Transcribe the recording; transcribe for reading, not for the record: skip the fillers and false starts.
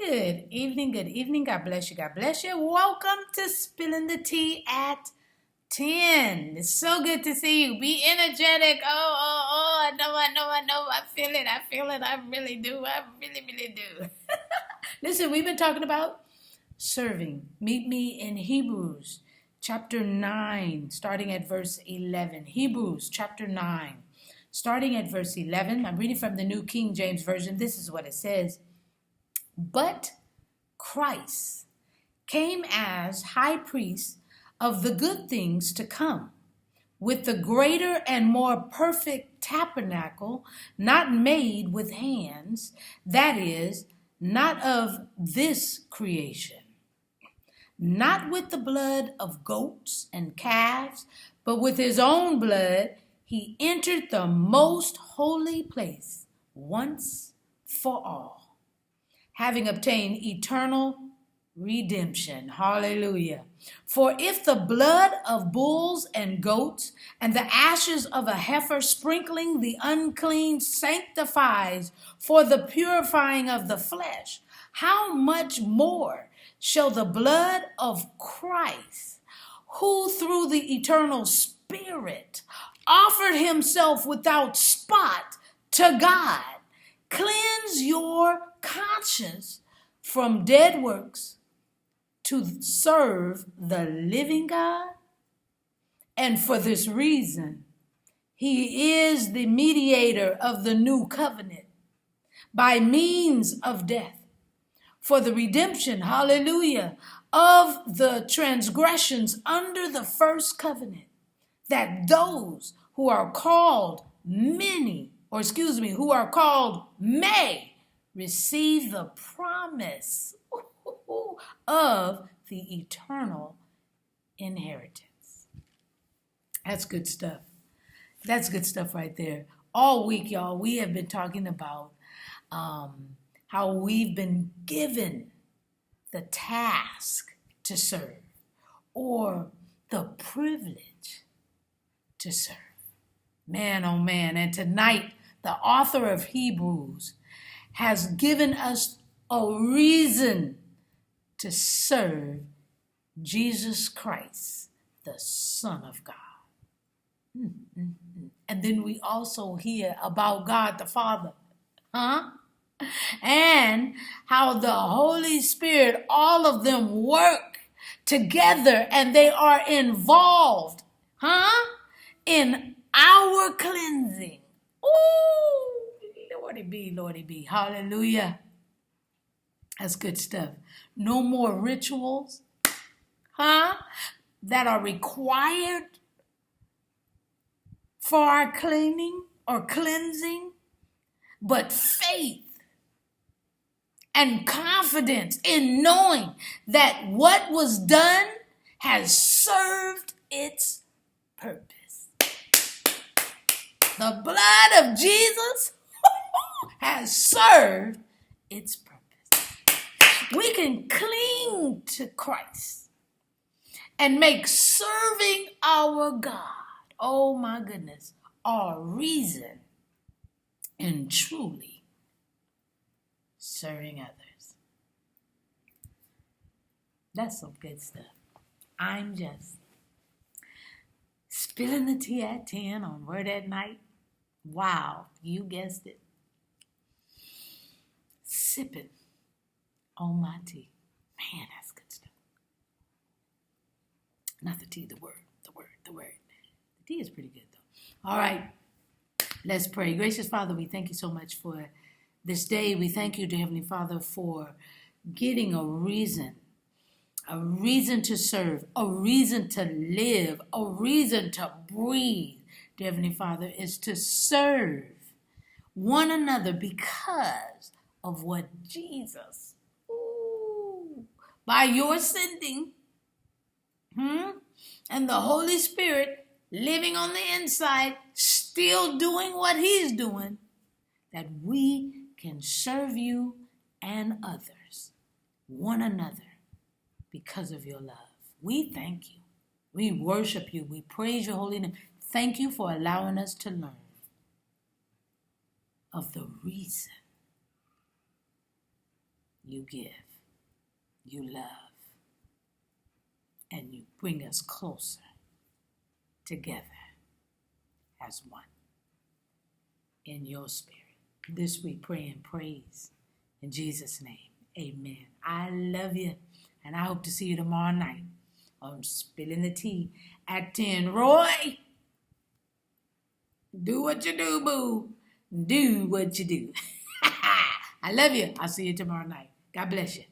Good evening, good evening. God bless you, God bless you. Welcome to Spilling the Tea at 10. It's so good to see you. Be energetic. I know. I feel it. I really do. I really do. Listen, we've been talking about serving. Meet me in Hebrews chapter 9, starting at verse 11. Hebrews chapter 9, starting at verse 11. I'm reading from the New King James Version. This is what it says. But Christ came as high priest of the good things to come, with the greater and more perfect tabernacle, not made with hands, that is, not of this creation, not with the blood of goats and calves, but with his own blood he entered the most holy place once for all, having obtained eternal redemption. Hallelujah. For if the blood of bulls and goats and the ashes of a heifer sprinkling the unclean sanctifies for the purifying of the flesh, how much more shall the blood of Christ, who through the eternal Spirit offered himself without spot to God, cleanse your conscience from dead works to serve the living God? And for this reason, he is the mediator of the new covenant by means of death, for the redemption, hallelujah, of the transgressions under the first covenant, that those who are called who are called may receive the promise of the eternal inheritance. That's good stuff. That's good stuff right there. All week, y'all, we have been talking about how we've been given the task to serve, or the privilege to serve. Man, oh man. And tonight, the author of Hebrews has given us a reason to serve Jesus Christ, the Son of God. And then we also hear about God the Father, and how the Holy Spirit, all of them work together and they are involved, in our cleansing. Ooh, Lordy be, hallelujah. That's good stuff. No more rituals, that are required for our cleaning or cleansing, but faith and confidence in knowing that what was done has served its purpose. The blood of Jesus has served its purpose. We can cling to Christ and make serving our God, oh my goodness, our reason in truly serving others. That's some good stuff. I'm just spilling the tea at 10 on Word at Night. Wow, you guessed it. Sipping on my tea. Man, that's good stuff. Not the tea, the word. The tea is pretty good though. All right, let's pray. Gracious Father, we thank you so much for this day. We thank you, dear Heavenly Father, for getting a reason to serve, a reason to live, a reason to breathe, dear Heavenly Father, is to serve one another because of what Jesus, by your sending, and the Holy Spirit living on the inside, still doing what he's doing, that we can serve you and others, one another, because of your love. We thank you. We worship you. We praise your holy name. Thank you for allowing us to learn of the reason you give, you love, and you bring us closer together as one in your spirit. This we pray and praise in Jesus' name. Amen. I love you, and I hope to see you tomorrow night on Spilling the Tea at 10. Roy, do what you do, boo. Do what you do. I love you. I'll see you tomorrow night. God bless you.